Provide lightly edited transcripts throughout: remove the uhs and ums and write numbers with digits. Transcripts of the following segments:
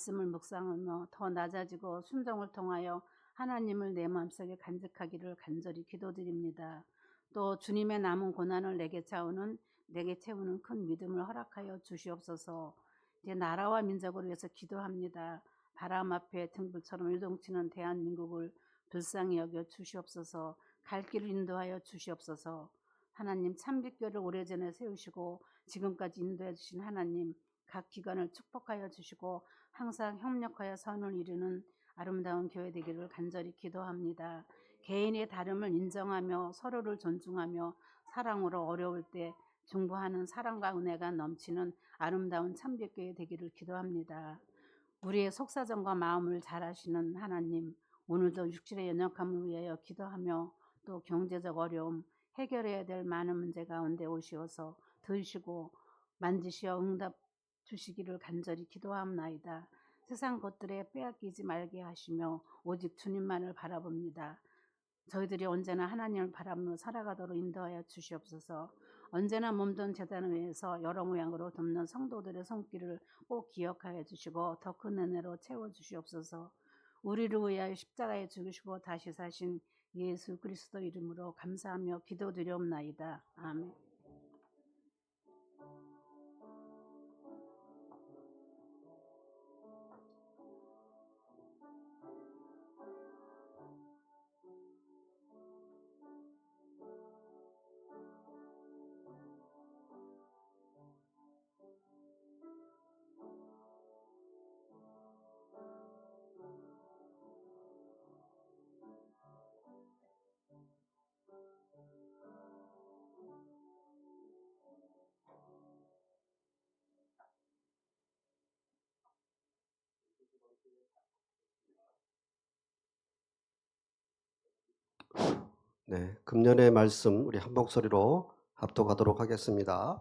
말씀을 묵상하며 더 낮아지고 순종을 통하여 하나님을 내 마음속에 간직하기를 간절히 기도드립니다. 또 주님의 남은 고난을 내게 채우는 큰 믿음을 허락하여 주시옵소서. 이제 나라와 민족을 위해서 기도합니다. 바람 앞에 등불처럼 요동치는 대한민국을 불쌍히 여겨 주시옵소서. 갈 길을 인도하여 주시옵소서. 하나님, 참빛교를 오래전에 세우시고 지금까지 인도해 주신 하나님, 각 기관을 축복하여 주시고 항상 협력하여 선을 이루는 아름다운 교회 되기를 간절히 기도합니다. 개인의 다름을 인정하며 서로를 존중하며 사랑으로 어려울 때 중보하는 사랑과 은혜가 넘치는 아름다운 참빛교회 되기를 기도합니다. 우리의 속사정과 마음을 잘 아시는 하나님, 오늘도 육신의 연약함을 위하여 기도하며 또 경제적 어려움, 해결해야 될 많은 문제 가운데 오시어서 들으시고 만지시어 응답 주시기를 간절히 기도하옵나이다. 세상 것들에 빼앗기지 말게 하시며 오직 주님만을 바라봅니다. 저희들이 언제나 하나님을 바라보며 살아가도록 인도하여 주시옵소서. 언제나 몸된 제단을 위해서 여러 모양으로 돕는 성도들의 손길을 꼭 기억하여 주시고 더 큰 은혜로 채워주시옵소서. 우리를 위하여 십자가에 죽으시고 다시 사신 예수 그리스도 이름으로 감사하며 기도드리옵나이다. 아멘. 네, 금년의 말씀 우리 한 목소리로 합독하도록 하겠습니다.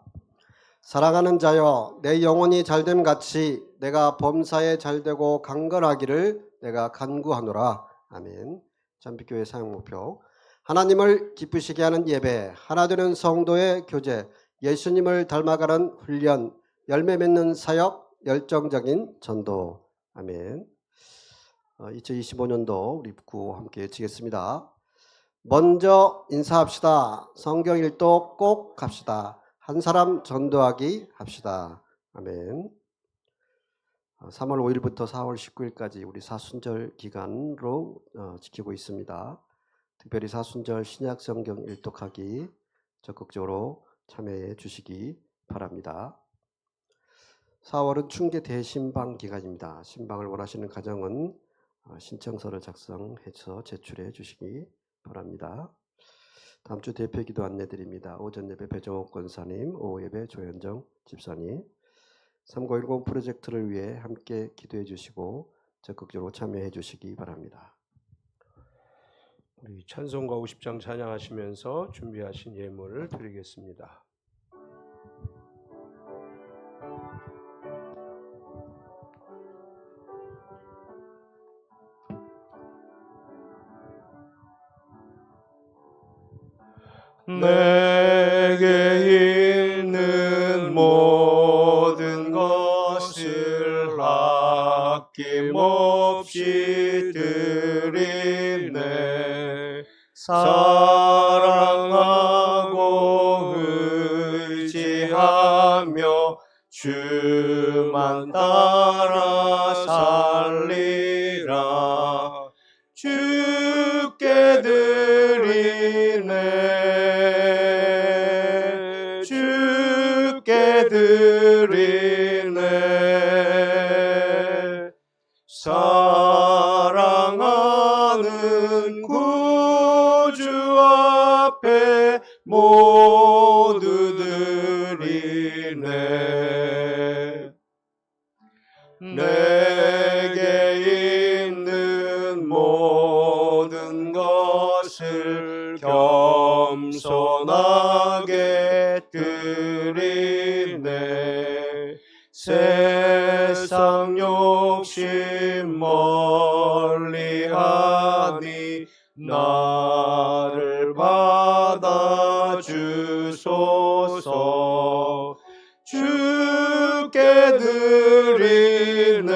사랑하는 자여, 내 영혼이 잘됨 같이 내가 범사에 잘되고 강건하기를 내가 간구하노라. 아멘. 참빛교회 사역목표. 하나님을 기쁘시게 하는 예배, 하나되는 성도의 교제, 예수님을 닮아가는 훈련, 열매 맺는 사역, 열정적인 전도. 아멘. 2025년도 우리 부고 함께 외치겠습니다. 먼저 인사합시다. 성경 일독 꼭 합시다. 한 사람 전도하기 합시다. 아멘. 3월 5일부터 4월 19일까지 우리 사순절 기간으로 지키고 있습니다. 특별히 사순절 신약 성경 일독하기 적극적으로 참여해 주시기 바랍니다. 4월은 충계 대신방 기간입니다. 신방을 원하시는 가정은 신청서를 작성해서 제출해 주시기 바랍니다. 다음 주 대표 기도 안내드립니다. 오전 예배 배정옥 권사님, 오후 예배 조현정 집사님, 3910 프로젝트를 위해 함께 기도해 주시고 적극적으로 참여해 주시기 바랍니다. 우리 찬송가 50장 찬양하시면서 준비하신 예물을 드리겠습니다. 내게 있는 모든 것을 아낌없이 드리네. 사랑하고 의지하며 주만 따라 살리라. 주께 드리네. 드리네. 사랑하는 구주 앞에 모두 드리네. 내게 있는 모든 것을 겸손하게 드리네. 세상 욕심 멀리하니 나를 받아주소서. 주께 드리네.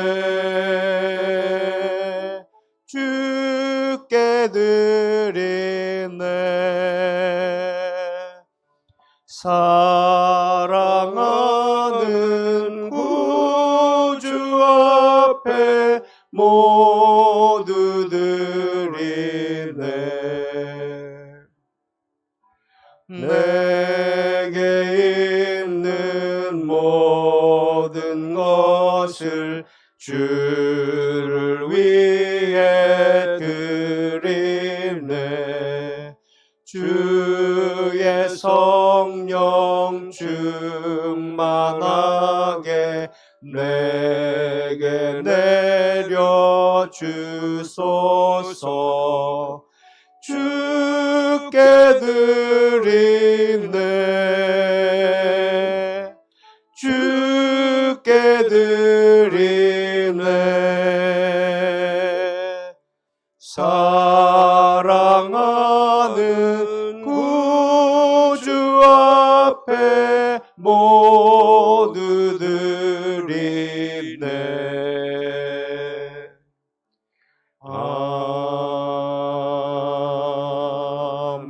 사랑하는 구주 앞에 모두 드리네. 내게 있는 모든 것을 주를 위해 드리네. 주의 성령 충만하게 내게 내려 주소서. 주께 드리네. 주께 드리네. 사랑하는 구주 앞에 모두 드리네.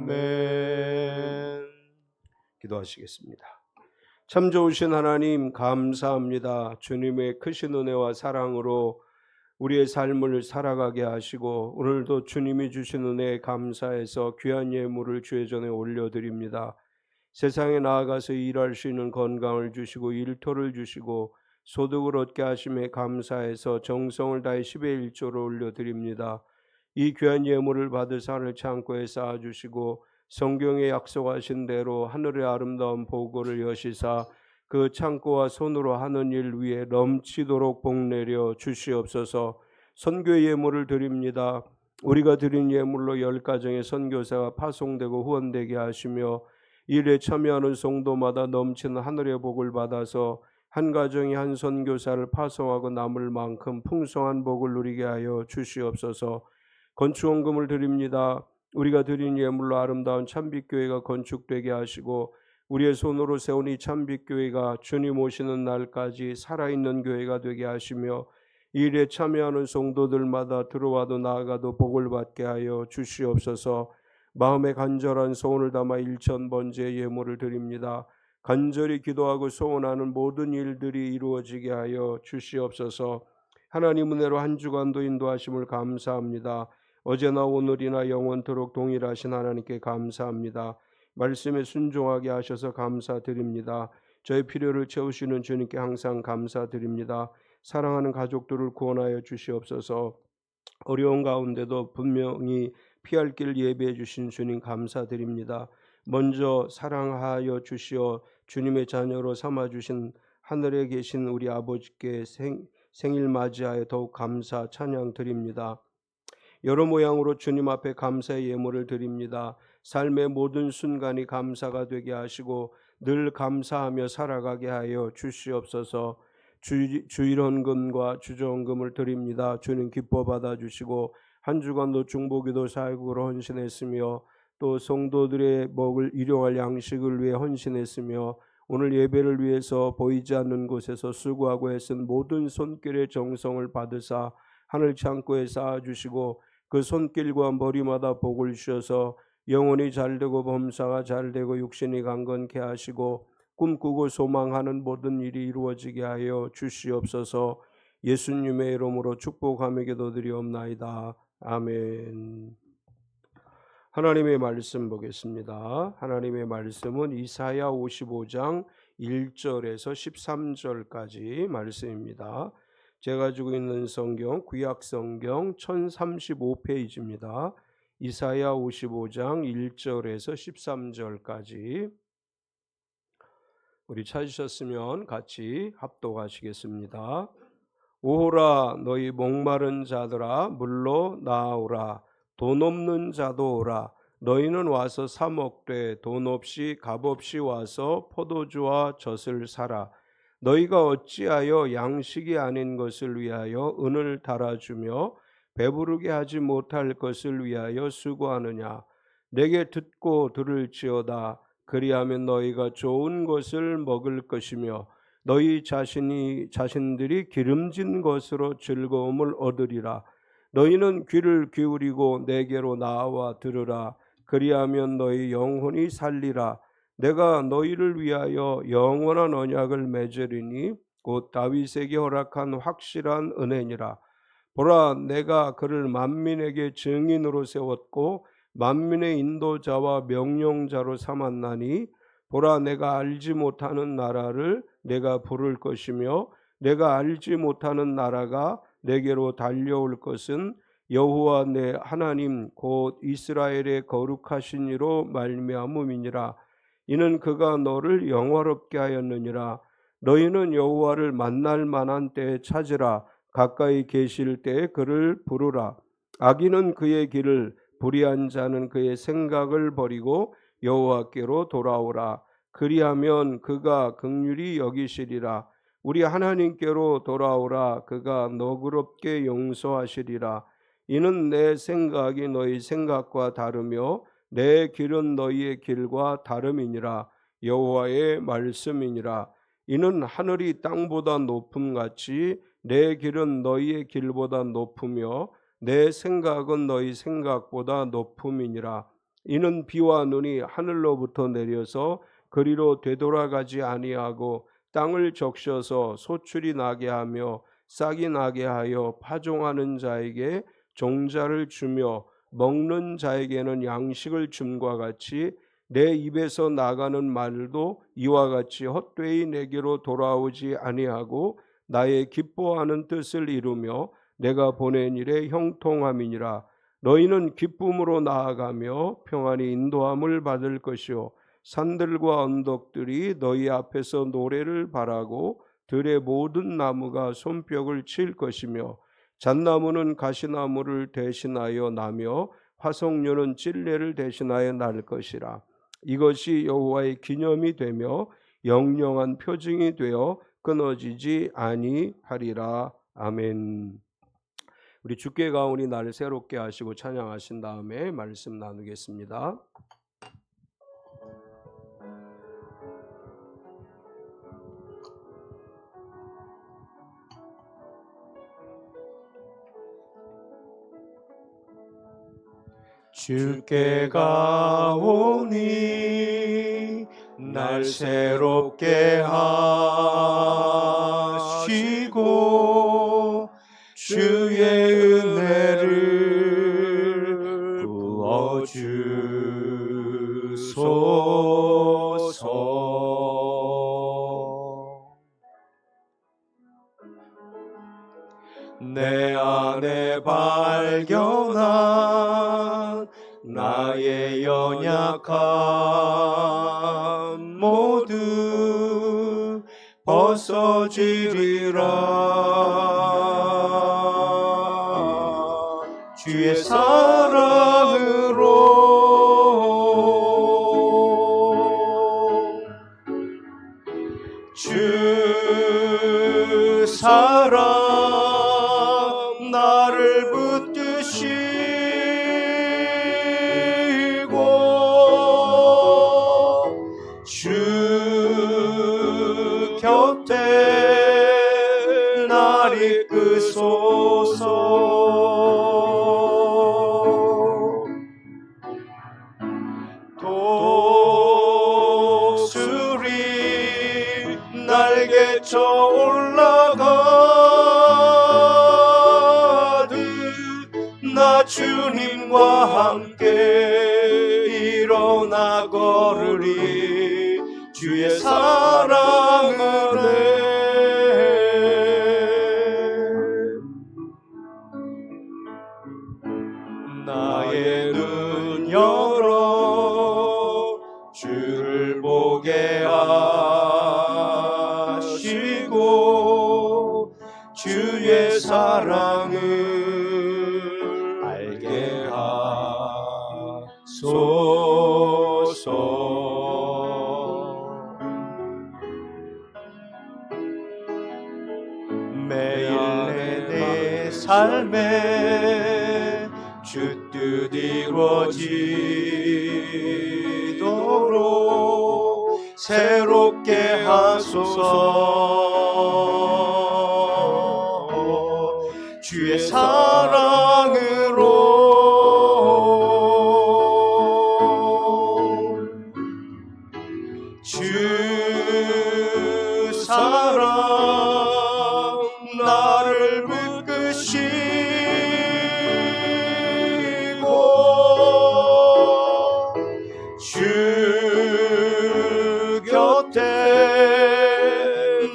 아멘. 기도하시겠습니다. 참 좋으신 하나님 감사합니다. 주님의 크신 은혜와 사랑으로 우리의 삶을 살아가게 하시고 오늘도 주님이 주신 은혜에 감사해서 귀한 예물을 주의 전에 올려드립니다. 세상에 나아가서 일할 수 있는 건강을 주시고 일터를 주시고 소득을 얻게 하심에 감사해서 정성을 다해 10의 1조를 올려드립니다. 이 귀한 예물을 받으사 하늘 창고에 쌓아주시고 성경에 약속하신 대로 하늘의 아름다운 보고를 여시사 그 창고와 손으로 하는 일 위에 넘치도록 복내려 주시옵소서. 선교의 예물을 드립니다. 우리가 드린 예물로 10가정의 선교사가 파송되고 후원되게 하시며 일에 참여하는 성도마다 넘치는 하늘의 복을 받아서 한 가정이 한 선교사를 파송하고 남을 만큼 풍성한 복을 누리게 하여 주시옵소서. 건축원금을 드립니다. 우리가 드린 예물로 아름다운 참빛교회가 건축되게 하시고 우리의 손으로 세운 이 참빛교회가 주님 오시는 날까지 살아있는 교회가 되게 하시며 이 일에 참여하는 성도들마다 들어와도 나아가도 복을 받게 하여 주시옵소서. 마음에 간절한 소원을 담아 1000번째 예물을 드립니다. 간절히 기도하고 소원하는 모든 일들이 이루어지게 하여 주시옵소서. 하나님 은혜로 한 주간도 인도하심을 감사합니다. 어제나 오늘이나 영원토록 동일하신 하나님께 감사합니다. 말씀에 순종하게 하셔서 감사드립니다. 저의 필요를 채우시는 주님께 항상 감사드립니다. 사랑하는 가족들을 구원하여 주시옵소서. 어려운 가운데도 분명히 피할 길 예비해 주신 주님 감사드립니다. 먼저 사랑하여 주시어 주님의 자녀로 삼아 주신 하늘에 계신 우리 아버지께 생일 맞이하여 더욱 감사 찬양 드립니다. 여러 모양으로 주님 앞에 감사의 예물을 드립니다. 삶의 모든 순간이 감사가 되게 하시고 늘 감사하며 살아가게 하여 주시옵소서. 주일헌금과 주저헌금을 드립니다. 주님 기뻐 받아주시고 한 주간도 중보기도 사역으로 헌신했으며 또 성도들의 먹을 일용할 양식을 위해 헌신했으며 오늘 예배를 위해서 보이지 않는 곳에서 수고하고 애쓴 모든 손길의 정성을 받으사 하늘 창고에 쌓아주시고 그 손길과 머리마다 복을 주셔서 영혼이 잘되고 범사가 잘되고 육신이 강건케 하시고 꿈꾸고 소망하는 모든 일이 이루어지게 하여 주시옵소서. 예수님의 이름으로 축복하며 기도드리옵나이다. 아멘. 하나님의 말씀 보겠습니다. 하나님의 말씀은 이사야 55장 1절에서 13절까지 말씀입니다. 제가 가지고 있는 성경 구약 성경 1035페이지입니다. 이사야 55장 1절에서 13절까지 우리 찾으셨으면 같이 합독하시겠습니다. 오라 너희 목마른 자들아 물로 나아오라. 돈 없는 자도 오라. 너희는 와서 사 먹되 돈 없이 값 없이 와서 포도주와 젖을 사라. 너희가 어찌하여 양식이 아닌 것을 위하여 은을 달아주며 배부르게 하지 못할 것을 위하여 수고하느냐. 내게 듣고 들을지어다. 그리하면 너희가 좋은 것을 먹을 것이며 너희 자신들이 기름진 것으로 즐거움을 얻으리라. 너희는 귀를 기울이고 내게로 나와 들으라. 그리하면 너희 영혼이 살리라. 내가 너희를 위하여 영원한 언약을 맺으리니 곧 다윗에게 허락한 확실한 은혜니라. 보라, 내가 그를 만민에게 증인으로 세웠고 만민의 인도자와 명령자로 삼았나니 보라, 내가 알지 못하는 나라를 내가 부를 것이며 내가 알지 못하는 나라가 내게로 달려올 것은 여호와 내 하나님 곧 이스라엘의 거룩하신 이로 말미암음이니라. 이는 그가 너를 영화롭게 하였느니라. 너희는 여호와를 만날 만한 때에 찾으라. 가까이 계실 때에 그를 부르라. 악인은 그의 길을, 불의한 자는 그의 생각을 버리고 여호와께로 돌아오라. 그리하면 그가 긍휼히 여기시리라. 우리 하나님께로 돌아오라. 그가 너그럽게 용서하시리라. 이는 내 생각이 너희 생각과 다르며 내 길은 너희의 길과 다름이니라. 여호와의 말씀이니라. 이는 하늘이 땅보다 높음같이 내 길은 너희의 길보다 높으며 내 생각은 너희 생각보다 높음이니라. 이는 비와 눈이 하늘로부터 내려서 그리로 되돌아가지 아니하고 땅을 적셔서 소출이 나게 하며 싹이 나게 하여 파종하는 자에게 종자를 주며 먹는 자에게는 양식을 줌과 같이 내 입에서 나가는 말도 이와 같이 헛되이 내게로 돌아오지 아니하고 나의 기뻐하는 뜻을 이루며 내가 보낸 일에 형통함이니라. 너희는 기쁨으로 나아가며 평안히 인도함을 받을 것이요 산들과 언덕들이 너희 앞에서 노래를 바라고 들의 모든 나무가 손뼉을 칠 것이며 잣나무는 가시나무를 대신하여 나며 화석류는 찔레를 대신하여 날 것이라. 이것이 여호와의 기념이 되며 영영한 표징이 되어 끊어지지 아니하리라. 아멘. 우리 주께 가오니 나를 새롭게 하시고 찬양하신 다음에 말씀 나누겠습니다. 주께 가오니 날 새롭게 하시고 주의 은혜를 부어주소서. 내 안에 발견한 나의 연약함 모두 벗어지리라. 주의 사랑으로 주 사랑 나를 붙드시고 주 곁에 날 이끄소서. 독수리 날개쳐 올라가듯 나 주님과 함께 일어나 걸으리. 주의 사랑 은혜 나의 눈 열어 주를 보게 하시고 주의 사랑을 알게 하소서. 매일 내 삶에 주 뜻 이루어지도록 새롭게 하소서. 주의 사랑으로 주 곁에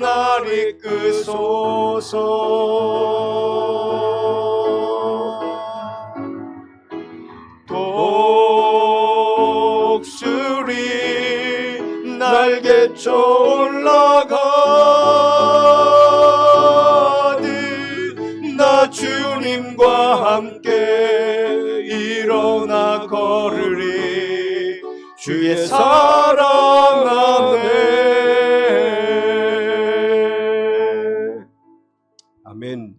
날 이끄소서. 독수리 날개쳐 올라가듯 나 주님과 함께 일어나 걸으리 주의 사랑 안에. 아멘.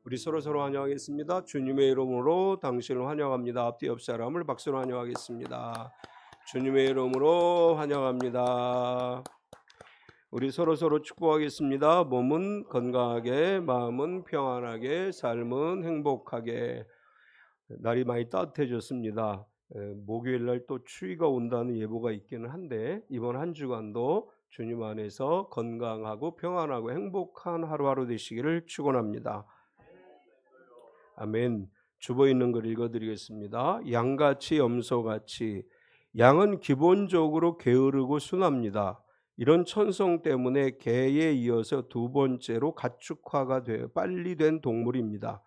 우리 서로 환영하겠습니다. 주님의 이름으로 당신을 환영합니다. 앞뒤 옆 사람을 박수로 환영하겠습니다. 주님의 이름으로 환영합니다. 우리 서로 축복하겠습니다. 몸은 건강하게, 마음은 평안하게, 삶은 행복하게. 날이 많이 따뜻해졌습니다. 목요일 날 또 추위가 온다는 예보가 있기는 한데 이번 한 주간도 주님 안에서 건강하고 평안하고 행복한 하루하루 되시기를 축원합니다. 아멘. 주보 있는 글 읽어드리겠습니다. 양같이 염소같이. 양은 기본적으로 게으르고 순합니다. 이런 천성 때문에 개에 이어서 두 번째로 가축화가 되어 빨리 된 동물입니다.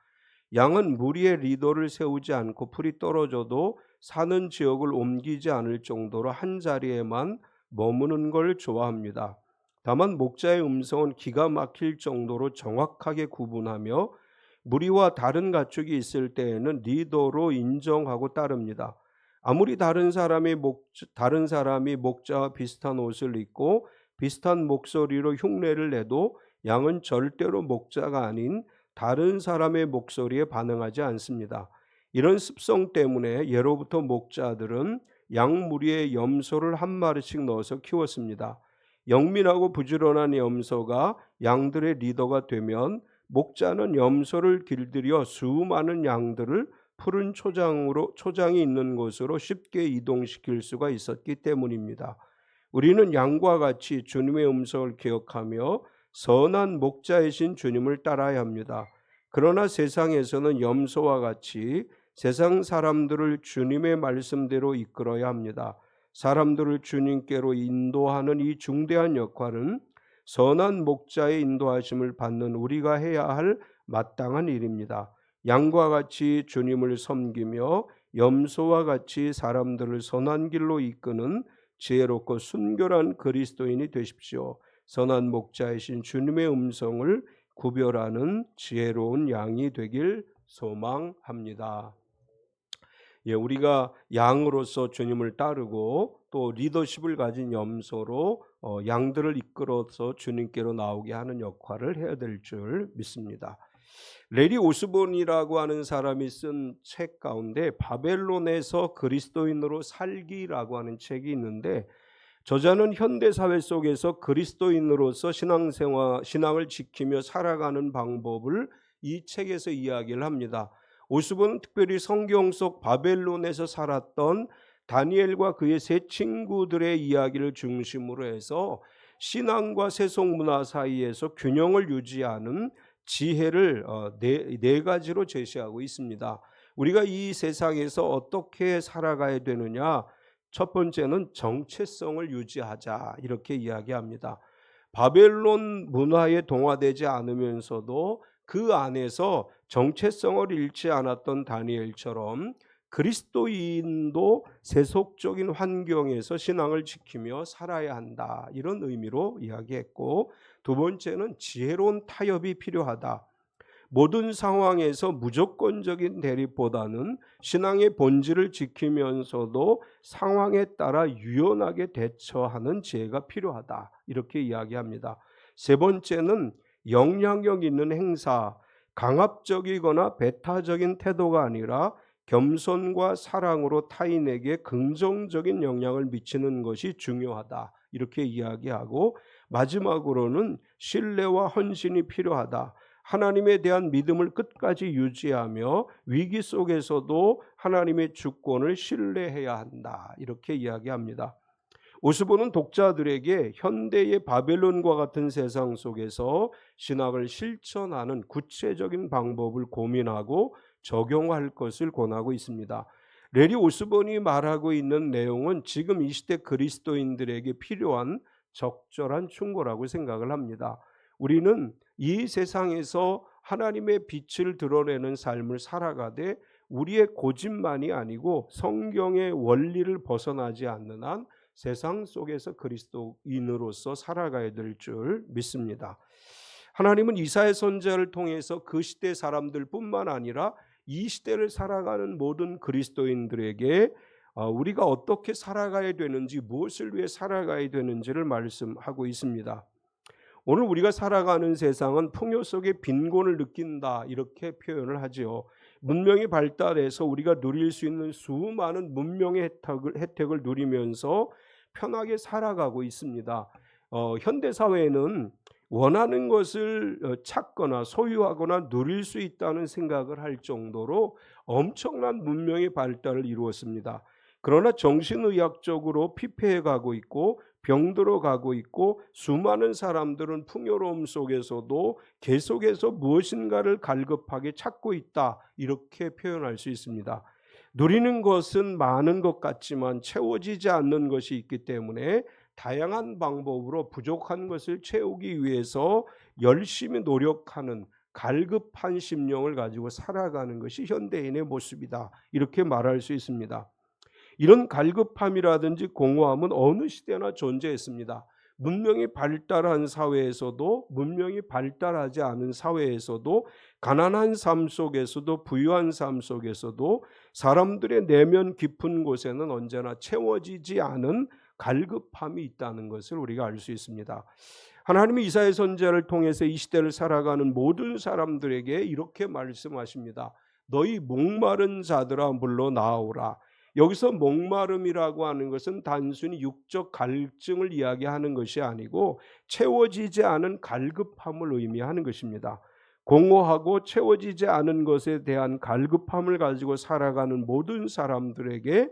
양은 무리의 리더를 세우지 않고 풀이 떨어져도 사는 지역을 옮기지 않을 정도로 한 자리에만 머무는 걸 좋아합니다. 다만 목자의 음성은 기가 막힐 정도로 정확하게 구분하며 무리와 다른 가축이 있을 때에는 리더로 인정하고 따릅니다. 아무리 다른 사람이 목자와 비슷한 옷을 입고 비슷한 목소리로 흉내를 내도 양은 절대로 목자가 아닌 다른 사람의 목소리에 반응하지 않습니다. 이런 습성 때문에 예로부터 목자들은 양 무리에 염소를 한 마리씩 넣어서 키웠습니다. 영민하고 부지런한 염소가 양들의 리더가 되면 목자는 염소를 길들여 수많은 양들을 푸른 초장이 있는 곳으로 쉽게 이동시킬 수가 있었기 때문입니다. 우리는 양과 같이 주님의 음성을 기억하며 선한 목자이신 주님을 따라야 합니다. 그러나 세상에서는 염소와 같이 세상 사람들을 주님의 말씀대로 이끌어야 합니다. 사람들을 주님께로 인도하는 이 중대한 역할은 선한 목자의 인도하심을 받는 우리가 해야 할 마땅한 일입니다. 양과 같이 주님을 섬기며 염소와 같이 사람들을 선한 길로 이끄는 지혜롭고 순결한 그리스도인이 되십시오. 선한 목자이신 주님의 음성을 구별하는 지혜로운 양이 되길 소망합니다. 우리가 양으로서 주님을 따르고 또 리더십을 가진 염소로 양들을 이끌어서 주님께로 나오게 하는 역할을 해야 될 줄 믿습니다. 레리 오스본이라고 하는 사람이 쓴 책 가운데 바벨론에서 그리스도인으로 살기라고 하는 책이 있는데 저자는 현대사회 속에서 그리스도인으로서 신앙을 지키며 살아가는 방법을 이 책에서 이야기를 합니다. 오스본은 특별히 성경 속 바벨론에서 살았던 다니엘과 그의 세 친구들의 이야기를 중심으로 해서 신앙과 세속문화 사이에서 균형을 유지하는 지혜를 네 가지로 제시하고 있습니다. 우리가 이 세상에서 어떻게 살아가야 되느냐? 첫 번째는 정체성을 유지하자 이렇게 이야기합니다. 바벨론 문화에 동화되지 않으면서도 그 안에서 정체성을 잃지 않았던 다니엘처럼 그리스도인도 세속적인 환경에서 신앙을 지키며 살아야 한다 이런 의미로 이야기했고, 두 번째는 지혜로운 타협이 필요하다. 모든 상황에서 무조건적인 대립보다는 신앙의 본질을 지키면서도 상황에 따라 유연하게 대처하는 지혜가 필요하다 이렇게 이야기합니다. 세 번째는 영향력 있는 행사, 강압적이거나 배타적인 태도가 아니라 겸손과 사랑으로 타인에게 긍정적인 영향을 미치는 것이 중요하다 이렇게 이야기하고, 마지막으로는 신뢰와 헌신이 필요하다. 하나님에 대한 믿음을 끝까지 유지하며 위기 속에서도 하나님의 주권을 신뢰해야 한다 이렇게 이야기합니다. 오스보는 독자들에게 현대의 바벨론과 같은 세상 속에서 신학을 실천하는 구체적인 방법을 고민하고 적용할 것을 권하고 있습니다. 레리 오스본이 말하고 있는 내용은 지금 이 시대 그리스도인들에게 필요한 적절한 충고라고 생각을 합니다. 우리는 이 세상에서 하나님의 빛을 드러내는 삶을 살아가되 우리의 고집만이 아니고 성경의 원리를 벗어나지 않는 한 세상 속에서 그리스도인으로서 살아가야 될 줄 믿습니다. 하나님은 이사야 선지자를 통해서 그 시대 사람들뿐만 아니라 이 시대를 살아가는 모든 그리스도인들에게 우리가 어떻게 살아가야 되는지, 무엇을 위해 살아가야 되는지를 말씀하고 있습니다. 오늘 우리가 살아가는 세상은 풍요 속에 빈곤을 느낀다, 이렇게 표현을 하지요. 문명이 발달해서 우리가 누릴 수 있는 수많은 문명의 혜택을 누리면서 편하게 살아가고 있습니다. 현대 사회는 원하는 것을 찾거나 소유하거나 누릴 수 있다는 생각을 할 정도로 엄청난 문명의 발달을 이루었습니다. 그러나 정신의학적으로 피폐해 가고 있고 병들어 가고 있고 수많은 사람들은 풍요로움 속에서도 계속해서 무엇인가를 갈급하게 찾고 있다, 이렇게 표현할 수 있습니다. 누리는 것은 많은 것 같지만 채워지지 않는 것이 있기 때문에 다양한 방법으로 부족한 것을 채우기 위해서 열심히 노력하는 갈급한 심령을 가지고 살아가는 것이 현대인의 모습이다, 이렇게 말할 수 있습니다. 이런 갈급함이라든지 공허함은 어느 시대나 존재했습니다. 문명이 발달한 사회에서도 문명이 발달하지 않은 사회에서도 가난한 삶 속에서도 부유한 삶 속에서도 사람들의 내면 깊은 곳에는 언제나 채워지지 않은 갈급함이 있다는 것을 우리가 알 수 있습니다. 하나님이 이사야 선지자를 통해서 이 시대를 살아가는 모든 사람들에게 이렇게 말씀하십니다. 너희 목마른 자들아 물러 나오라. 여기서 목마름이라고 하는 것은 단순히 육적 갈증을 이야기하는 것이 아니고 채워지지 않은 갈급함을 의미하는 것입니다. 공허하고 채워지지 않은 것에 대한 갈급함을 가지고 살아가는 모든 사람들에게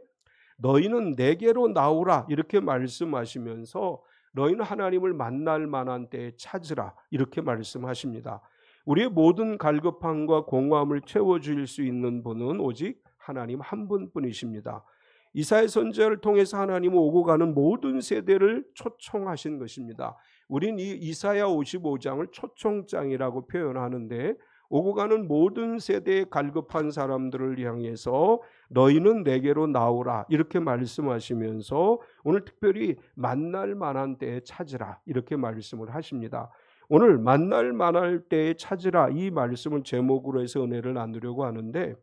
너희는 내게로 나오라, 이렇게 말씀하시면서 너희는 하나님을 만날 만한 때에 찾으라, 이렇게 말씀하십니다. 우리의 모든 갈급함과 공허함을 채워줄 수 있는 분은 오직 하나님 한 분뿐이십니다. 이사야 선지자를 통해서 하나님은 오고 가는 모든 세대를 초청하신 것입니다. 우린 이 이사야 55장을 초청장이라고 표현하는데 오고 가는 모든 세대의 갈급한 사람들을 향해서 너희는 내게로 나오라, 이렇게 말씀하시면서 오늘 특별히 만날 만한 때에 찾으라, 이렇게 말씀을 하십니다. 오늘 만날 만할 때에 찾으라, 이 말씀을 제목으로 해서 은혜를 나누려고 하는데,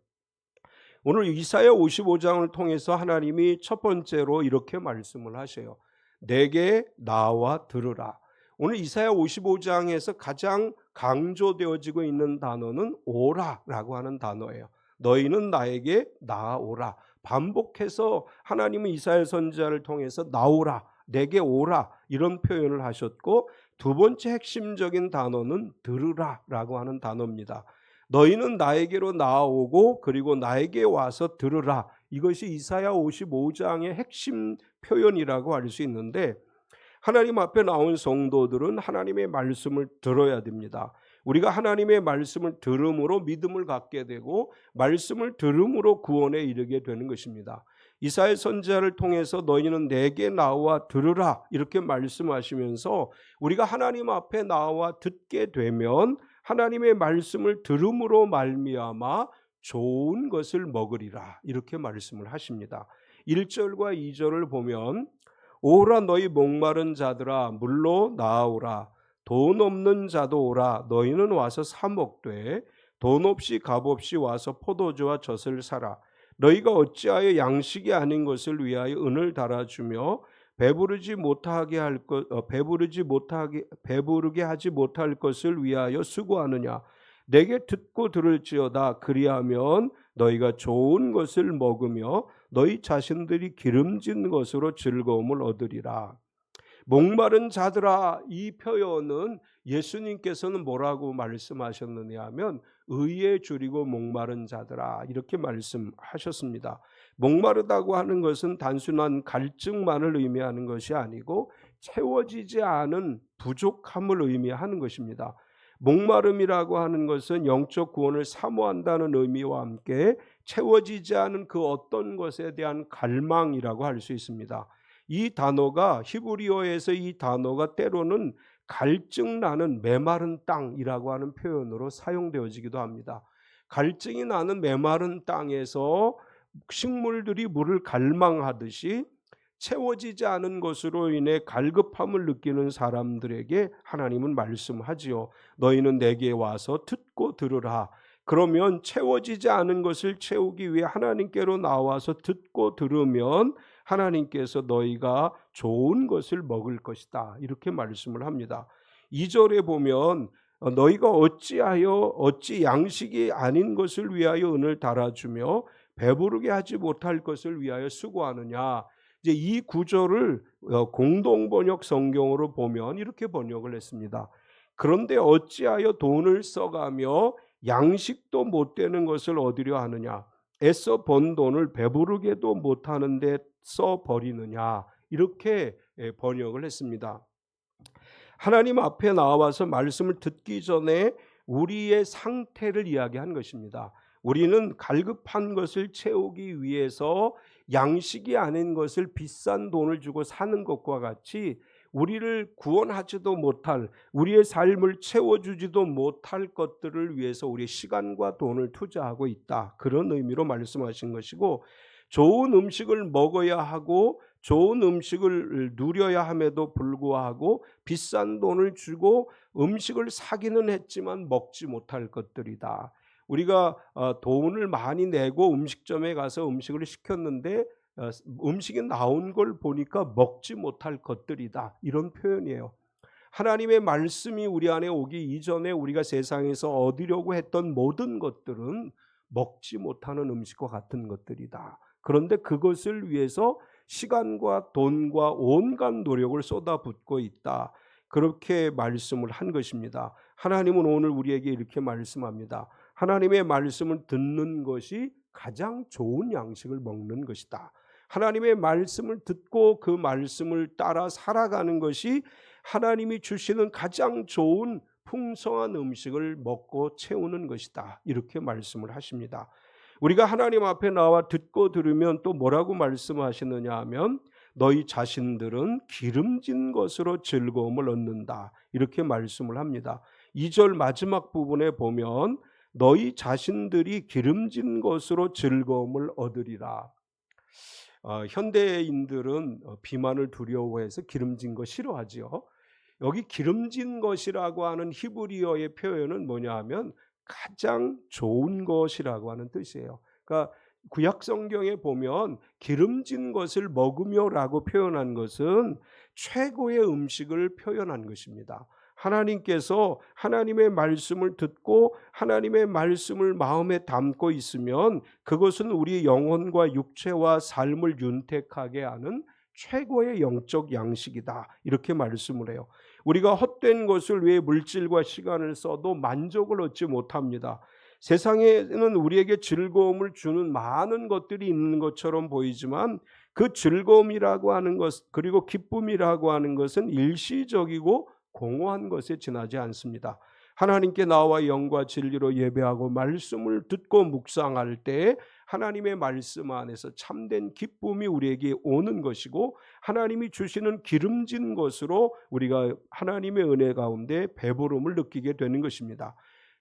오늘 이사야 55장을 통해서 하나님이 첫 번째로 이렇게 말씀을 하셔요. 내게 나와 들으라. 오늘 이사야 55장에서 가장 강조되어지고 있는 단어는 오라라고 하는 단어예요. 너희는 나에게 나아오라. 반복해서 하나님은 이사야 선지자를 통해서 나오라, 내게 오라, 이런 표현을 하셨고, 두 번째 핵심적인 단어는 들으라라고 하는 단어입니다. 너희는 나에게로 나아오고 그리고 나에게 와서 들으라. 이것이 이사야 55장의 핵심 표현이라고 할 수 있는데, 하나님 앞에 나온 성도들은 하나님의 말씀을 들어야 됩니다. 우리가 하나님의 말씀을 들음으로 믿음을 갖게 되고 말씀을 들음으로 구원에 이르게 되는 것입니다. 이사야 선지자를 통해서 너희는 내게 나와 들으라, 이렇게 말씀하시면서 우리가 하나님 앞에 나와 듣게 되면 하나님의 말씀을 들음으로 말미암아 좋은 것을 먹으리라, 이렇게 말씀을 하십니다. 1절과 2절을 보면 오라 너희 목마른 자들아 물로 나아오라. 돈 없는 자도 오라. 너희는 와서 사 먹되 돈 없이 값 없이 와서 포도주와 젖을 사라. 너희가 어찌하여 양식이 아닌 것을 위하여 은을 달아주며 배부르게 하지 못할 것을 위하여 수고하느냐. 내게 듣고 들을지어다. 그리하면 너희가 좋은 것을 먹으며 너희 자신들이 기름진 것으로 즐거움을 얻으리라. 목마른 자들아, 이 표현은 예수님께서는 뭐라고 말씀하셨느냐 하면 의에 줄이고 목마른 자들아 이렇게 말씀하셨습니다. 목마르다고 하는 것은 단순한 갈증만을 의미하는 것이 아니고 채워지지 않은 부족함을 의미하는 것입니다. 목마름이라고 하는 것은 영적 구원을 사모한다는 의미와 함께 채워지지 않은 그 어떤 것에 대한 갈망이라고 할 수 있습니다. 이 단어가 히브리어에서 이 단어가 때로는 갈증 나는 메마른 땅이라고 하는 표현으로 사용되어지기도 합니다. 갈증이 나는 메마른 땅에서 식물들이 물을 갈망하듯이 채워지지 않은 것으로 인해 갈급함을 느끼는 사람들에게 하나님은 말씀하지요. 너희는 내게 와서 듣고 들으라. 그러면 채워지지 않은 것을 채우기 위해 하나님께로 나와서 듣고 들으면 하나님께서 너희가 좋은 것을 먹을 것이다. 이렇게 말씀을 합니다. 2절에 보면 너희가 어찌 양식이 아닌 것을 위하여 은을 달아주며 배부르게 하지 못할 것을 위하여 수고하느냐. 이제 이 구절을 공동번역 성경으로 보면 이렇게 번역을 했습니다. 그런데 어찌하여 돈을 써가며 양식도 못 되는 것을 얻으려 하느냐. 애써 번 돈을 배부르게도 못하는데 써버리느냐. 이렇게 번역을 했습니다. 하나님 앞에 나와서 말씀을 듣기 전에 우리의 상태를 이야기한 것입니다. 우리는 갈급한 것을 채우기 위해서 양식이 아닌 것을 비싼 돈을 주고 사는 것과 같이 우리를 구원하지도 못할, 우리의 삶을 채워주지도 못할 것들을 위해서 우리의 시간과 돈을 투자하고 있다. 그런 의미로 말씀하신 것이고, 좋은 음식을 먹어야 하고 좋은 음식을 누려야 함에도 불구하고 비싼 돈을 주고 음식을 사기는 했지만 먹지 못할 것들이다. 우리가 돈을 많이 내고 음식점에 가서 음식을 시켰는데 음식이 나온 걸 보니까 먹지 못할 것들이다. 이런 표현이에요. 하나님의 말씀이 우리 안에 오기 이전에 우리가 세상에서 얻으려고 했던 모든 것들은 먹지 못하는 음식과 같은 것들이다. 그런데 그것을 위해서 시간과 돈과 온갖 노력을 쏟아붓고 있다. 그렇게 말씀을 한 것입니다. 하나님은 오늘 우리에게 이렇게 말씀합니다. 하나님의 말씀을 듣는 것이 가장 좋은 양식을 먹는 것이다. 하나님의 말씀을 듣고 그 말씀을 따라 살아가는 것이 하나님이 주시는 가장 좋은 풍성한 음식을 먹고 채우는 것이다. 이렇게 말씀을 하십니다. 우리가 하나님 앞에 나와 듣고 들으면 또 뭐라고 말씀하시느냐 하면 너희 자신들은 기름진 것으로 즐거움을 얻는다. 이렇게 말씀을 합니다. 2절 마지막 부분에 보면 너희 자신들이 기름진 것으로 즐거움을 얻으리라. 현대인들은 비만을 두려워해서 기름진 거 싫어하죠. 여기 기름진 것이라고 하는 히브리어의 표현은 뭐냐 하면 가장 좋은 것이라고 하는 뜻이에요. 그러니까 구약 성경에 보면 기름진 것을 먹으며라고 표현한 것은 최고의 음식을 표현한 것입니다. 하나님께서 하나님의 말씀을 듣고 하나님의 말씀을 마음에 담고 있으면 그것은 우리 영혼과 육체와 삶을 윤택하게 하는 최고의 영적 양식이다. 이렇게 말씀을 해요. 우리가 헛된 것을 위해 물질과 시간을 써도 만족을 얻지 못합니다. 세상에는 우리에게 즐거움을 주는 많은 것들이 있는 것처럼 보이지만 그 즐거움이라고 하는 것 그리고 기쁨이라고 하는 것은 일시적이고 공허한 것에 지나지 않습니다. 하나님께 나와 영과 진리로 예배하고 말씀을 듣고 묵상할 때 하나님의 말씀 안에서 참된 기쁨이 우리에게 오는 것이고 하나님이 주시는 기름진 것으로 우리가 하나님의 은혜 가운데 배부름을 느끼게 되는 것입니다.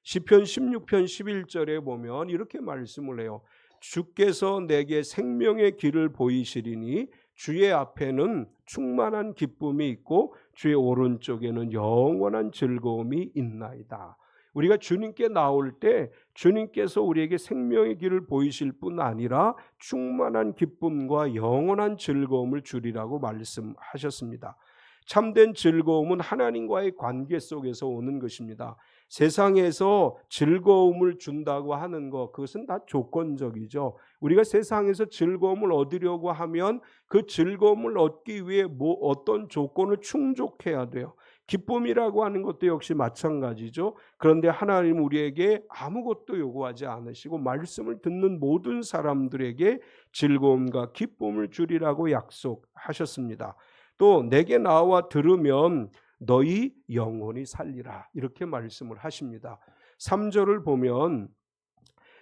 시편 16편 11절에 보면 이렇게 말씀을 해요. 주께서 내게 생명의 길을 보이시리니 주의 앞에는 충만한 기쁨이 있고 주의 오른쪽에는 영원한 즐거움이 있나이다. 우리가 주님께 나올 때 주님께서 우리에게 생명의 길을 보이실 뿐 아니라 충만한 기쁨과 영원한 즐거움을 주리라고 말씀하셨습니다. 참된 즐거움은 하나님과의 관계 속에서 오는 것입니다. 세상에서 즐거움을 준다고 하는 것, 그것은 다 조건적이죠. 우리가 세상에서 즐거움을 얻으려고 하면 그 즐거움을 얻기 위해 어떤 조건을 충족해야 돼요. 기쁨이라고 하는 것도 역시 마찬가지죠. 그런데 하나님 우리에게 아무것도 요구하지 않으시고 말씀을 듣는 모든 사람들에게 즐거움과 기쁨을 주리라고 약속하셨습니다. 또 내게 나와 들으면 너희 영혼이 살리라 이렇게 말씀을 하십니다. 3절을 보면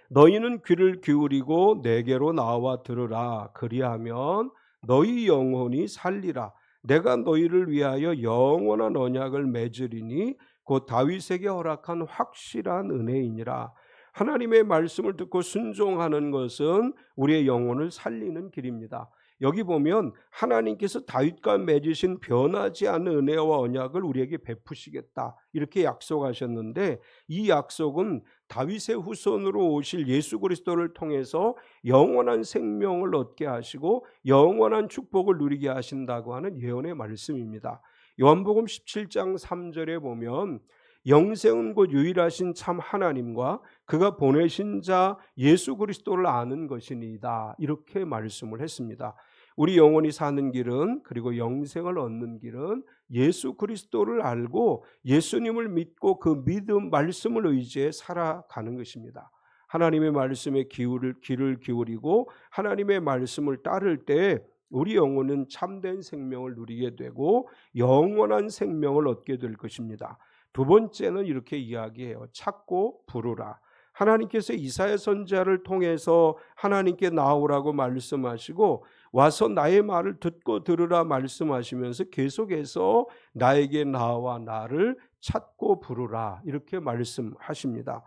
너희는 귀를 기울이고 내게로 나와 들으라. 그리하면 너희 영혼이 살리라. 내가 너희를 위하여 영원한 언약을 맺으리니 곧 다윗에게 허락한 확실한 은혜이니라. 하나님의 말씀을 듣고 순종하는 것은 우리의 영혼을 살리는 길입니다. 여기 보면 하나님께서 다윗과 맺으신 변하지 않는 은혜와 언약을 우리에게 베푸시겠다 이렇게 약속하셨는데, 이 약속은 다윗의 후손으로 오실 예수 그리스도를 통해서 영원한 생명을 얻게 하시고 영원한 축복을 누리게 하신다고 하는 예언의 말씀입니다. 요한복음 17장 3절에 보면 영생은 곧 유일하신 참 하나님과 그가 보내신 자 예수 그리스도를 아는 것이니이다 이렇게 말씀을 했습니다. 우리 영혼이 사는 길은, 그리고 영생을 얻는 길은 예수 그리스도를 알고 예수님을 믿고 그 믿음 말씀을 의지해 살아가는 것입니다. 하나님의 말씀에 귀를 기울이고 하나님의 말씀을 따를 때 우리 영혼은 참된 생명을 누리게 되고 영원한 생명을 얻게 될 것입니다. 두 번째는 이렇게 이야기해요. 찾고 부르라. 하나님께서 이사야 선지자를 통해서 하나님께 나오라고 말씀하시고 와서 나의 말을 듣고 들으라 말씀하시면서 계속해서 나에게 나와 나를 찾고 부르라 이렇게 말씀하십니다.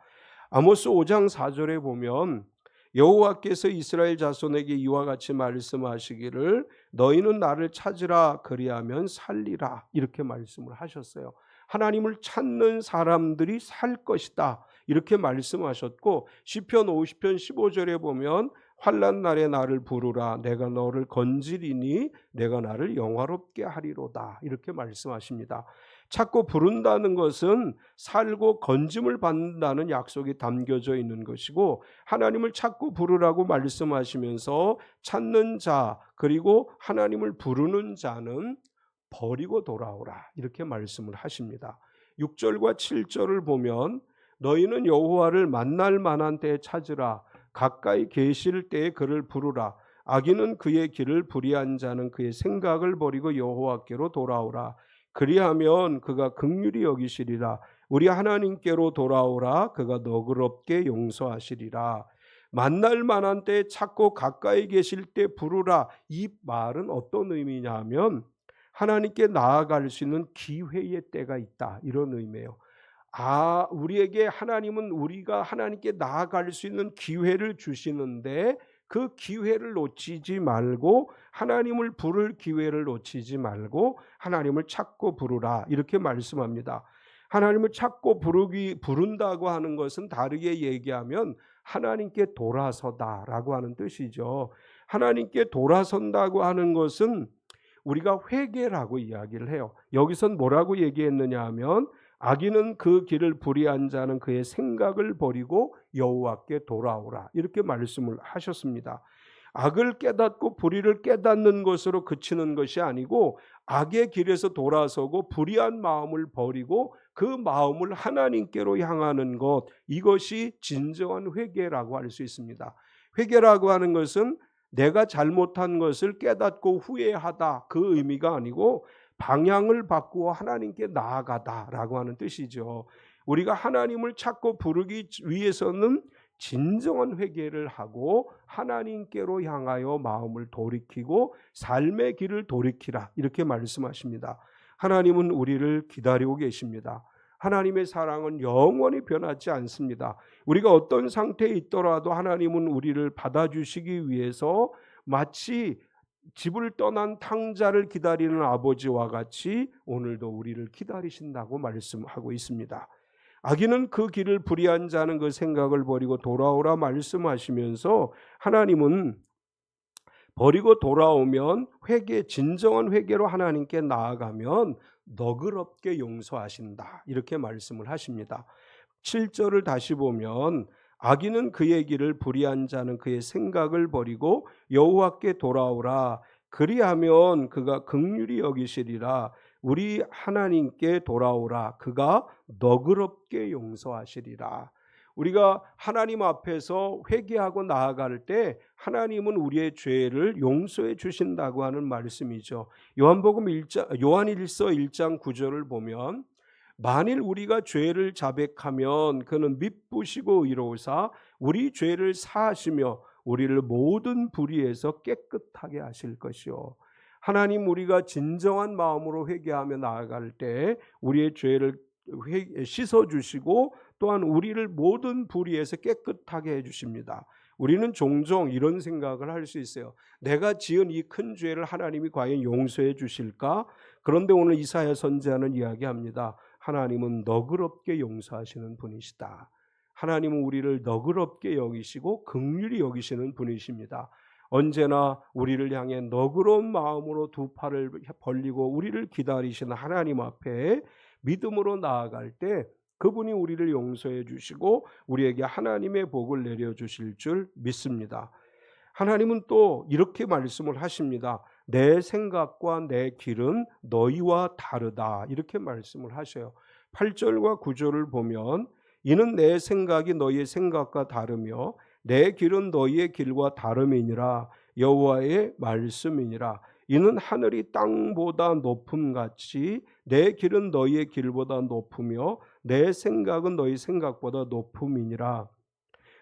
아모스 5장 4절에 보면 여호와께서 이스라엘 자손에게 이와 같이 말씀하시기를 너희는 나를 찾으라 그리하면 살리라 이렇게 말씀을 하셨어요. 하나님을 찾는 사람들이 살 것이다 이렇게 말씀하셨고, 시편 50편 15절에 보면 환난 날에 나를 부르라 내가 너를 건지리니 내가 나를 영화롭게 하리로다 이렇게 말씀하십니다. 찾고 부른다는 것은 살고 건짐을 받는다는 약속이 담겨져 있는 것이고, 하나님을 찾고 부르라고 말씀하시면서 찾는 자 그리고 하나님을 부르는 자는 버리고 돌아오라 이렇게 말씀을 하십니다. 6절과 7절을 보면 너희는 여호와를 만날 만한 때에 찾으라. 가까이 계실 때에 그를 부르라. 악인은 그의 길을 불의한 자는 그의 생각을 버리고 여호와께로 돌아오라. 그리하면 그가 긍휼히 여기시리라. 우리 하나님께로 돌아오라. 그가 너그럽게 용서하시리라. 만날 만한 때에 찾고 가까이 계실 때 부르라. 이 말은 어떤 의미냐 하면 하나님께 나아갈 수 있는 기회의 때가 있다 이런 의미예요. 우리에게 하나님은 우리가 하나님께 나아갈 수 있는 기회를 주시는데 그 기회를 놓치지 말고 하나님을 부를 기회를 놓치지 말고 하나님을 찾고 부르라 이렇게 말씀합니다. 하나님을 찾고 부른다고 하는 것은 다르게 얘기하면 하나님께 돌아서다라고 하는 뜻이죠. 하나님께 돌아선다고 하는 것은 우리가 회개라고 이야기를 해요. 여기선 뭐라고 얘기했느냐 하면 악인은 그 길을 불의한 자는 그의 생각을 버리고 여호와께 돌아오라 이렇게 말씀을 하셨습니다. 악을 깨닫고 불의를 깨닫는 것으로 그치는 것이 아니고 악의 길에서 돌아서고 불의한 마음을 버리고 그 마음을 하나님께로 향하는 것, 이것이 진정한 회개라고 할 수 있습니다. 회개라고 하는 것은 내가 잘못한 것을 깨닫고 후회하다 그 의미가 아니고 방향을 바꾸어 하나님께 나아가다라고 하는 뜻이죠. 우리가 하나님을 찾고 부르기 위해서는 진정한 회개를 하고 하나님께로 향하여 마음을 돌이키고 삶의 길을 돌이키라 이렇게 말씀하십니다. 하나님은 우리를 기다리고 계십니다. 하나님의 사랑은 영원히 변하지 않습니다. 우리가 어떤 상태에 있더라도 하나님은 우리를 받아주시기 위해서 마치 집을 떠난 탕자를 기다리는 아버지와 같이 오늘도 우리를 기다리신다고 말씀하고 있습니다. 악인은 그 길을 불의한 자는 그 생각을 버리고 돌아오라 말씀하시면서 하나님은 버리고 돌아오면 진정한 회개로 하나님께 나아가면 너그럽게 용서하신다 이렇게 말씀을 하십니다. 7절을 다시 보면 악인은 그의 길을 불의한 자는 그의 생각을 버리고 여호와께 돌아오라. 그리하면 그가 긍휼히 여기시리라. 우리 하나님께 돌아오라. 그가 너그럽게 용서하시리라. 우리가 하나님 앞에서 회개하고 나아갈 때 하나님은 우리의 죄를 용서해 주신다고 하는 말씀이죠. 요한일서 1장 9절을 보면 만일 우리가 죄를 자백하면 그는 미쁘시고 의로우사 우리 죄를 사하시며 우리를 모든 불의에서 깨끗하게 하실 것이요. 하나님, 우리가 진정한 마음으로 회개하며 나아갈 때 우리의 죄를 씻어주시고 또한 우리를 모든 불의에서 깨끗하게 해주십니다. 우리는 종종 이런 생각을 할 수 있어요. 내가 지은 이 큰 죄를 하나님이 과연 용서해 주실까? 그런데 오늘 이사야 선지자는 이야기합니다. 하나님은 너그럽게 용서하시는 분이시다. 하나님은 우리를 너그럽게 여기시고 긍휼히 여기시는 분이십니다. 언제나 우리를 향해 너그러운 마음으로 두 팔을 벌리고 우리를 기다리시는 하나님 앞에 믿음으로 나아갈 때 그분이 우리를 용서해 주시고 우리에게 하나님의 복을 내려주실 줄 믿습니다. 하나님은 또 이렇게 말씀을 하십니다. 내 생각과 내 길은 너희와 다르다. 이렇게 말씀을 하셔요. 8절과 9절을 보면 이는 내 생각이 너희의 생각과 다르며 내 길은 너희의 길과 다름이니라. 여호와의 말씀이니라. 이는 하늘이 땅보다 높음같이 내 길은 너희의 길보다 높으며 내 생각은 너희 생각보다 높음이니라.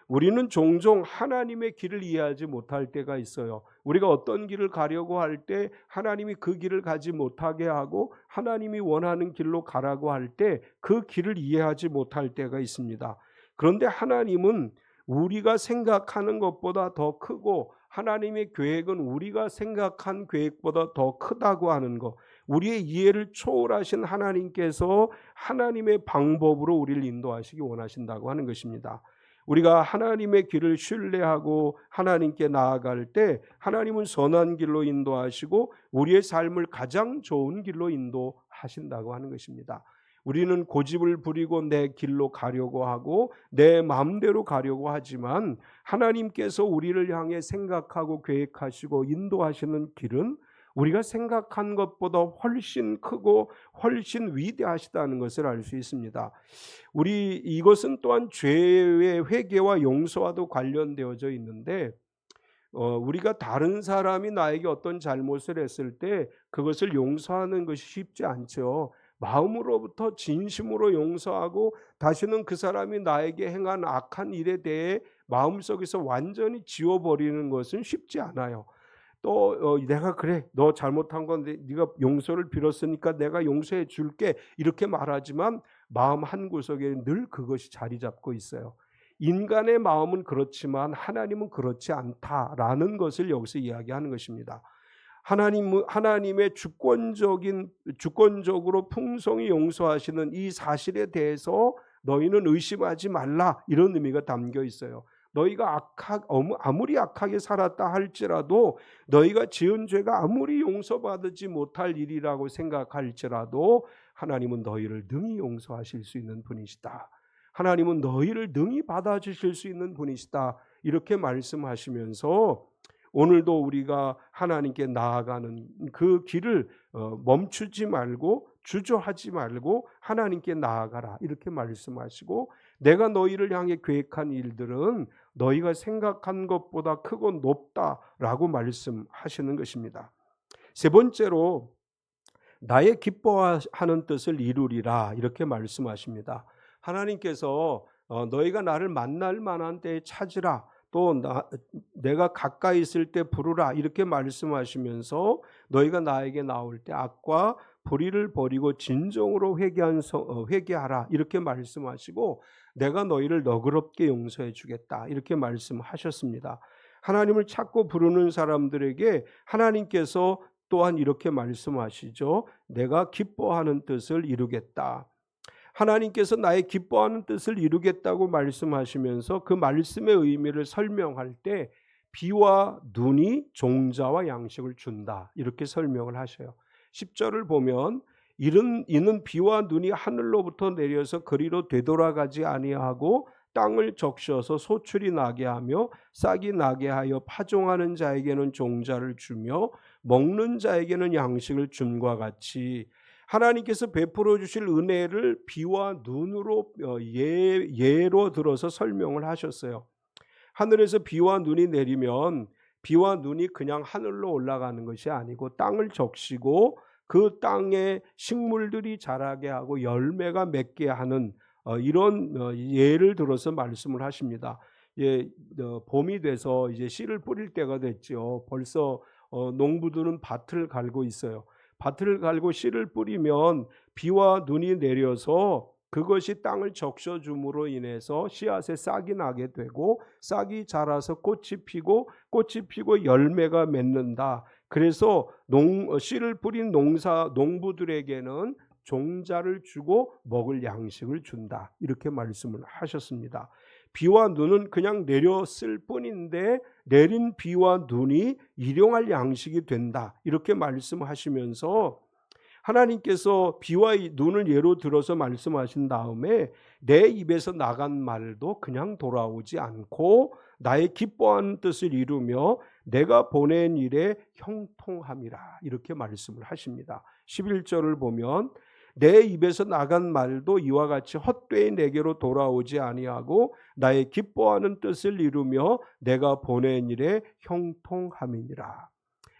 우리는 종종 하나님의 길을 이해하지 못할 때가 있어요. 우리가 어떤 길을 가려고 할 때 하나님이 그 길을 가지 못하게 하고 하나님이 원하는 길로 가라고 할 때 그 길을 이해하지 못할 때가 있습니다. 그런데 하나님은 우리가 생각하는 것보다 더 크고 하나님의 계획은 우리가 생각한 계획보다 더 크다고 하는 것, 우리의 이해를 초월하신 하나님께서 하나님의 방법으로 우리를 인도하시기 원하신다고 하는 것입니다. 우리가 하나님의 길을 신뢰하고 하나님께 나아갈 때 하나님은 선한 길로 인도하시고 우리의 삶을 가장 좋은 길로 인도하신다고 하는 것입니다. 우리는 고집을 부리고 내 길로 가려고 하고 내 마음대로 가려고 하지만 하나님께서 우리를 향해 생각하고 계획하시고 인도하시는 길은 우리가 생각한 것보다 훨씬 크고 훨씬 위대하시다는 것을 알 수 있습니다. 이것은 또한 죄의 회개와 용서와도 관련되어져 있는데 우리가 다른 사람이 나에게 어떤 잘못을 했을 때 그것을 용서하는 것이 쉽지 않죠. 마음으로부터 진심으로 용서하고 다시는 그 사람이 나에게 행한 악한 일에 대해 마음속에서 완전히 지워버리는 것은 쉽지 않아요. 또 내가 그래 너 잘못한 건데 네가 용서를 빌었으니까 내가 용서해 줄게 이렇게 말하지만 마음 한구석에 늘 그것이 자리 잡고 있어요. 인간의 마음은 그렇지만 하나님은 그렇지 않다라는 것을 여기서 이야기하는 것입니다. 하나님의 주권적으로 풍성히 용서하시는 이 사실에 대해서 너희는 의심하지 말라, 이런 의미가 담겨 있어요. 너희가 아무리 악하게 살았다 할지라도 너희가 지은 죄가 아무리 용서받지 못할 일이라고 생각할지라도 하나님은 너희를 능히 용서하실 수 있는 분이시다. 하나님은 너희를 능히 받아주실 수 있는 분이시다. 이렇게 말씀하시면서 오늘도 우리가 하나님께 나아가는 그 길을 멈추지 말고 주저하지 말고 하나님께 나아가라, 이렇게 말씀하시고 내가 너희를 향해 계획한 일들은 너희가 생각한 것보다 크고 높다라고 말씀하시는 것입니다. 세 번째로 나의 기뻐하는 뜻을 이루리라, 이렇게 말씀하십니다. 하나님께서 너희가 나를 만날 만한 때에 찾으라, 또 내가 가까이 있을 때 부르라, 이렇게 말씀하시면서 너희가 나에게 나올 때 악과 불의를 버리고 진정으로 회개하라, 이렇게 말씀하시고 내가 너희를 너그럽게 용서해 주겠다, 이렇게 말씀하셨습니다. 하나님을 찾고 부르는 사람들에게 하나님께서 또한 이렇게 말씀하시죠. 내가 기뻐하는 뜻을 이루겠다. 하나님께서 나의 기뻐하는 뜻을 이루겠다고 말씀하시면서 그 말씀의 의미를 설명할 때 비와 눈이 종자와 양식을 준다, 이렇게 설명을 하셔요. 10절을 보면 이는 비와 눈이 하늘로부터 내려서 그리로 되돌아가지 아니하고 땅을 적셔서 소출이 나게 하며 싹이 나게 하여 파종하는 자에게는 종자를 주며 먹는 자에게는 양식을 줌과 같이 하나님께서 베풀어 주실 은혜를 비와 눈으로 예로 들어서 설명을 하셨어요. 하늘에서 비와 눈이 내리면 비와 눈이 그냥 하늘로 올라가는 것이 아니고 땅을 적시고 그 땅에 식물들이 자라게 하고 열매가 맺게 하는 이런 예를 들어서 말씀을 하십니다. 봄이 돼서 이제 씨를 뿌릴 때가 됐죠. 벌써 농부들은 밭을 갈고 있어요. 밭을 갈고 씨를 뿌리면 비와 눈이 내려서 그것이 땅을 적셔줌으로 인해서 씨앗에 싹이 나게 되고 싹이 자라서 꽃이 피고 열매가 맺는다. 그래서 씨를 뿌린 농부들에게는 종자를 주고 먹을 양식을 준다. 이렇게 말씀을 하셨습니다. 비와 눈은 그냥 내렸을 뿐인데 내린 비와 눈이 일용할 양식이 된다. 이렇게 말씀하시면서 하나님께서 비와 눈을 예로 들어서 말씀하신 다음에 내 입에서 나간 말도 그냥 돌아오지 않고 나의 기뻐하는 뜻을 이루며 내가 보낸 일에 형통함이라 이렇게 말씀을 하십니다. 11절을 보면 내 입에서 나간 말도 이와 같이 헛되이 내게로 돌아오지 아니하고 나의 기뻐하는 뜻을 이루며 내가 보낸 일에 형통함이니라.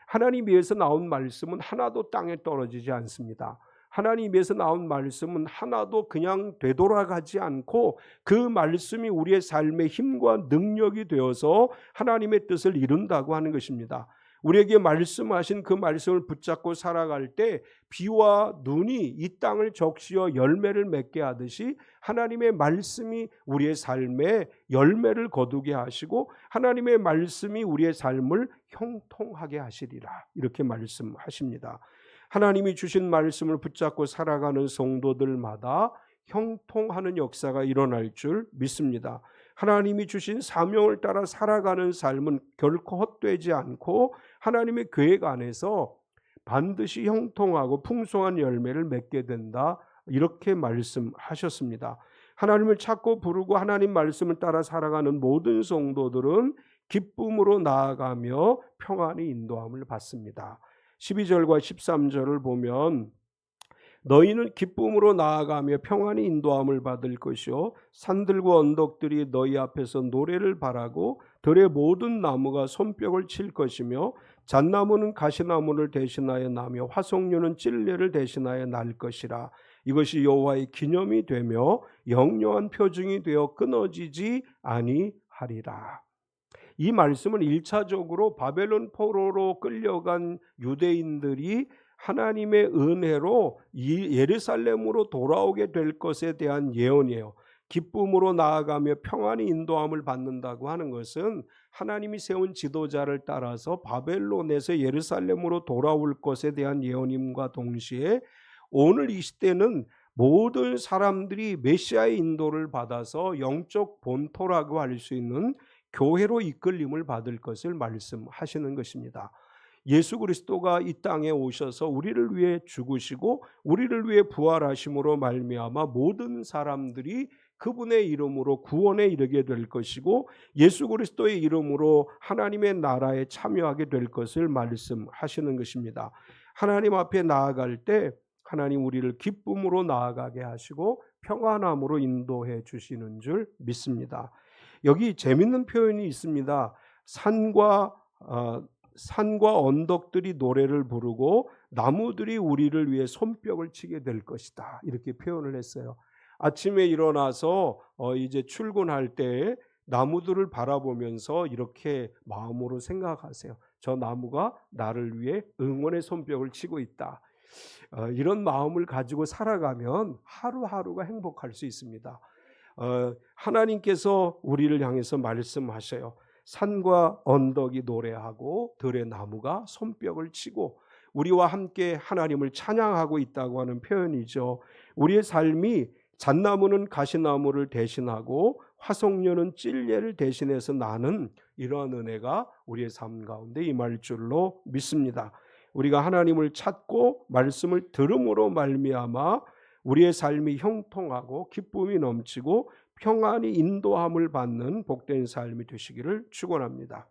하나님 입에서 나온 말씀은 하나도 땅에 떨어지지 않습니다. 하나님 입에서 나온 말씀은 하나도 그냥 되돌아가지 않고 그 말씀이 우리의 삶의 힘과 능력이 되어서 하나님의 뜻을 이룬다고 하는 것입니다. 우리에게 말씀하신 그 말씀을 붙잡고 살아갈 때 비와 눈이 이 땅을 적시어 열매를 맺게 하듯이 하나님의 말씀이 우리의 삶에 열매를 거두게 하시고 하나님의 말씀이 우리의 삶을 형통하게 하시리라 이렇게 말씀하십니다. 하나님이 주신 말씀을 붙잡고 살아가는 성도들마다 형통하는 역사가 일어날 줄 믿습니다. 하나님이 주신 사명을 따라 살아가는 삶은 결코 헛되지 않고 하나님의 계획 안에서 반드시 형통하고 풍성한 열매를 맺게 된다. 이렇게 말씀하셨습니다. 하나님을 찾고 부르고 하나님 말씀을 따라 살아가는 모든 성도들은 기쁨으로 나아가며 평안히 인도함을 받습니다. 12절과 13절을 보면 너희는 기쁨으로 나아가며 평안히 인도함을 받을 것이요 산들과 언덕들이 너희 앞에서 노래를 바라고 들의 모든 나무가 손뼉을 칠 것이며 잣나무는 가시나무를 대신하여 나며 화석류는 찔레를 대신하여 날 것이라. 이것이 여호와의 기념이 되며 영영한 표징이 되어 끊어지지 아니하리라. 이 말씀은 1차적으로 바벨론 포로로 끌려간 유대인들이 하나님의 은혜로 예루살렘으로 돌아오게 될 것에 대한 예언이에요. 기쁨으로 나아가며 평안히 인도함을 받는다고 하는 것은 하나님이 세운 지도자를 따라서 바벨론에서 예루살렘으로 돌아올 것에 대한 예언임과 동시에 오늘 이 시대는 모든 사람들이 메시아의 인도를 받아서 영적 본토라고 할 수 있는 교회로 이끌림을 받을 것을 말씀하시는 것입니다. 예수 그리스도가 이 땅에 오셔서 우리를 위해 죽으시고 우리를 위해 부활하심으로 말미암아 모든 사람들이 그분의 이름으로 구원에 이르게 될 것이고 예수 그리스도의 이름으로 하나님의 나라에 참여하게 될 것을 말씀하시는 것입니다. 하나님 앞에 나아갈 때 하나님 우리를 기쁨으로 나아가게 하시고 평안함으로 인도해 주시는 줄 믿습니다. 여기 재밌는 표현이 있습니다. 산과 언덕들이 노래를 부르고 나무들이 우리를 위해 손뼉을 치게 될 것이다. 이렇게 표현을 했어요. 아침에 일어나서 이제 출근할 때 나무들을 바라보면서 이렇게 마음으로 생각하세요. 저 나무가 나를 위해 응원의 손뼉을 치고 있다. 이런 마음을 가지고 살아가면 하루하루가 행복할 수 있습니다. 하나님께서 우리를 향해서 말씀하셔요. 산과 언덕이 노래하고 들의 나무가 손뼉을 치고 우리와 함께 하나님을 찬양하고 있다고 하는 표현이죠. 우리의 삶이 잣나무는 가시나무를 대신하고 화석류는 찔레를 대신해서 나는 이러한 은혜가 우리의 삶 가운데 임할 줄로 믿습니다. 우리가 하나님을 찾고 말씀을 들음으로 말미암아 우리의 삶이 형통하고 기쁨이 넘치고 평안히 인도함을 받는 복된 삶이 되시기를 축원합니다.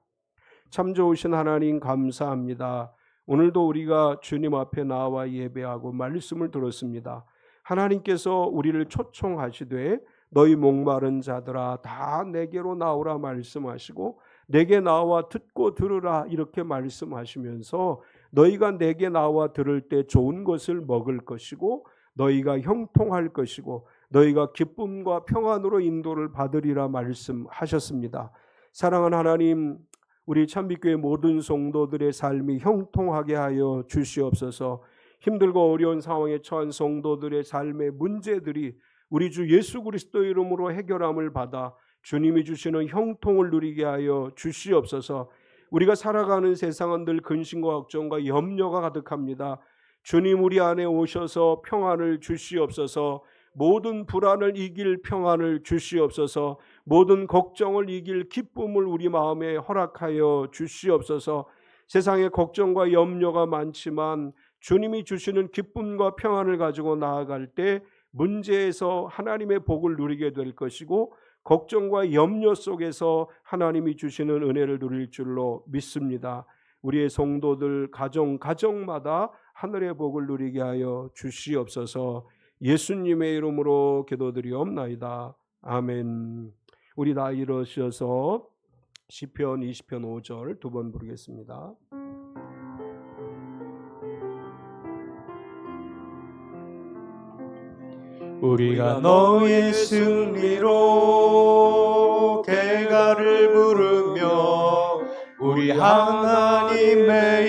참 좋으신 하나님 감사합니다. 오늘도 우리가 주님 앞에 나와 예배하고 말씀을 들었습니다. 하나님께서 우리를 초청하시되 너희 목마른 자들아 다 내게로 나오라 말씀하시고 내게 나와 듣고 들으라 이렇게 말씀하시면서 너희가 내게 나와 들을 때 좋은 것을 먹을 것이고 너희가 형통할 것이고 너희가 기쁨과 평안으로 인도를 받으리라 말씀하셨습니다. 사랑하는 하나님, 우리 참빛교회 모든 성도들의 삶이 형통하게 하여 주시옵소서. 힘들고 어려운 상황에 처한 성도들의 삶의 문제들이 우리 주 예수 그리스도 이름으로 해결함을 받아 주님이 주시는 형통을 누리게 하여 주시옵소서. 우리가 살아가는 세상은 늘 근심과 걱정과 염려가 가득합니다. 주님 우리 안에 오셔서 평안을 주시옵소서. 모든 불안을 이길 평안을 주시옵소서. 모든 걱정을 이길 기쁨을 우리 마음에 허락하여 주시옵소서. 세상에 걱정과 염려가 많지만 주님이 주시는 기쁨과 평안을 가지고 나아갈 때 문제에서 하나님의 복을 누리게 될 것이고 걱정과 염려 속에서 하나님이 주시는 은혜를 누릴 줄로 믿습니다. 우리의 성도들 가정마다 하늘의 복을 누리게 하여 주시옵소서. 예수님의 이름으로 기도드리옵나이다. 아멘. 우리 다 일어서서 시편 20편 5절 두 번 부르겠습니다. 우리가 너의 승리로 개가를 부르며 우리 하나님의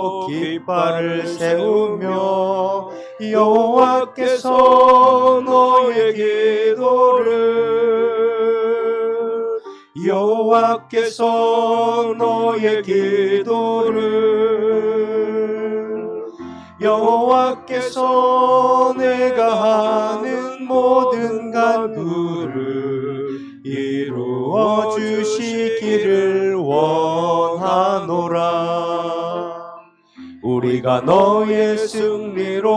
여호와로 깃발을 세우며 여호와께서 너의 기도를 여호와께서 내가 하는 모든 간구를 이루어 주시기를 원하노라. 우리가 너의 승리로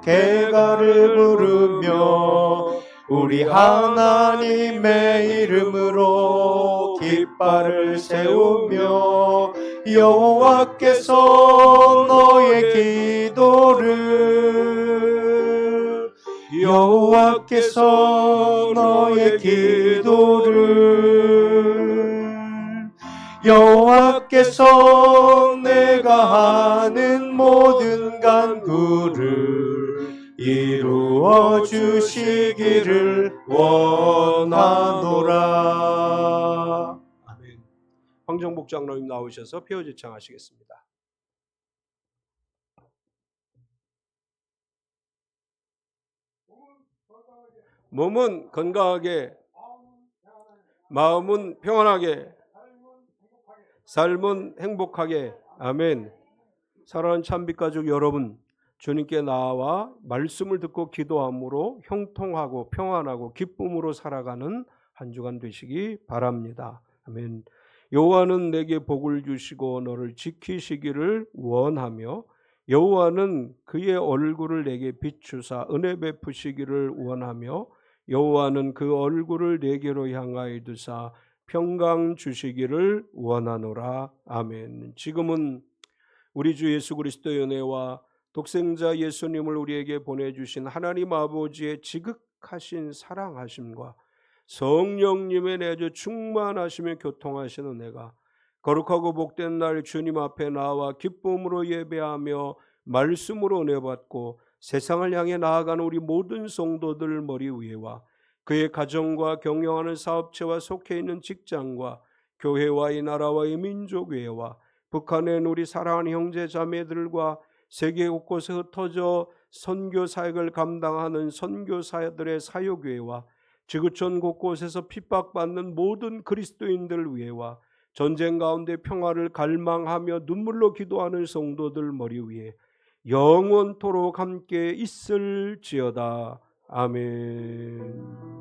개가를 부르며 우리 하나님의 이름으로 깃발을 세우며 여호와께서 너의 기도를 여호와께서 내가 하는 모든 간구를 이루어 주시기를 원하노라. 아멘. 황정복 장로님 나오셔서 표제창하시겠습니다. 몸은 건강하게, 마음은 평안하게, 삶은 행복하게. 아멘. 사랑하는 참빛가족 여러분, 주님께 나와 말씀을 듣고 기도함으로 형통하고 평안하고 기쁨으로 살아가는 한 주간 되시기 바랍니다. 아멘. 여호와는 내게 복을 주시고 너를 지키시기를 원하며 여호와는 그의 얼굴을 내게 비추사 은혜 베푸시기를 원하며 여호와는 그 얼굴을 내게로 향하여 두사 평강 주시기를 원하노라. 아멘. 지금은 우리 주 예수 그리스도의 은혜와 독생자 예수님을 우리에게 보내주신 하나님 아버지의 지극하신 사랑하심과 성령님의 내주 충만하시며 교통하시는 은혜가 거룩하고 복된 날 주님 앞에 나와 기쁨으로 예배하며 말씀으로 은혜 받고 세상을 향해 나아가는 우리 모든 성도들 머리 위에와 그의 가정과 경영하는 사업체와 속해 있는 직장과 교회와 이 나라와 이 민족 위에와 북한에 있는 우리 사랑하는 형제 자매들과 세계 곳곳에 흩어져 선교 사역을 감당하는 선교사들의 사역위에와 지구촌 곳곳에서 핍박받는 모든 그리스도인들 위에와 전쟁 가운데 평화를 갈망하며 눈물로 기도하는 성도들 머리 위에 영원토록 함께 있을지어다. 아멘.